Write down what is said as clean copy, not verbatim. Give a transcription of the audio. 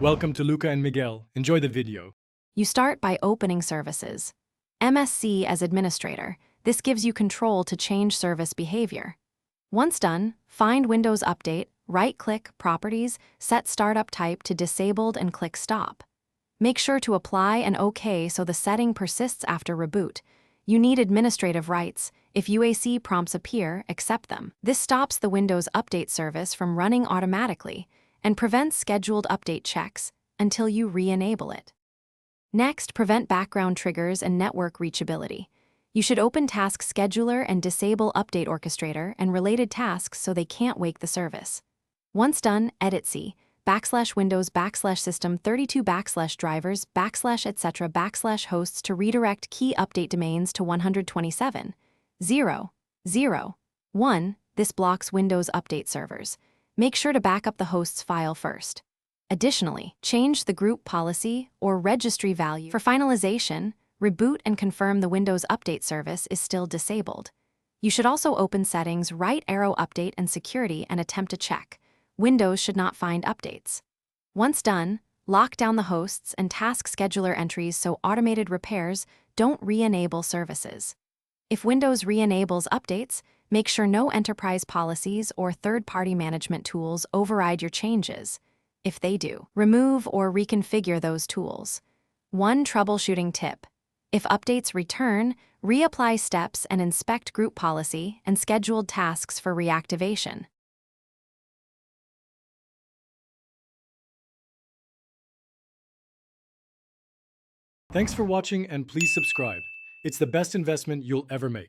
Welcome to Luca and Miguel. Enjoy the video. You start by opening services. MSC as administrator. This gives you control to change service behavior. Once done, find Windows Update, right-click Properties, set Startup Type to Disabled and click Stop. Make sure to apply and OK so the setting persists after reboot. You need administrative rights. If UAC prompts appear, accept them. This stops the Windows Update service from running automatically and prevents scheduled update checks until you re-enable it. Next, prevent background triggers and network reachability. You should open Task Scheduler and disable Update Orchestrator and related tasks so they can't wake the service. Once done, edit C, /Windows /System 32 /drivers /etc /hosts to redirect key update domains to 127.0.0.1. This blocks Windows Update servers. Make sure to back up the host's file first. Additionally, change the group policy or registry value. For finalization, reboot and confirm the Windows Update service is still disabled. You should also open Settings, right arrow Update and Security and attempt a check. Windows should not find updates. Once done, lock down the hosts and Task Scheduler entries so automated repairs don't re-enable services. If Windows re-enables updates, make sure no enterprise policies or third-party management tools override your changes. If they do, remove or reconfigure those tools. One troubleshooting tip: if updates return, reapply steps and inspect group policy and scheduled tasks for reactivation. Thanks for watching and please subscribe. It's the best investment you'll ever make.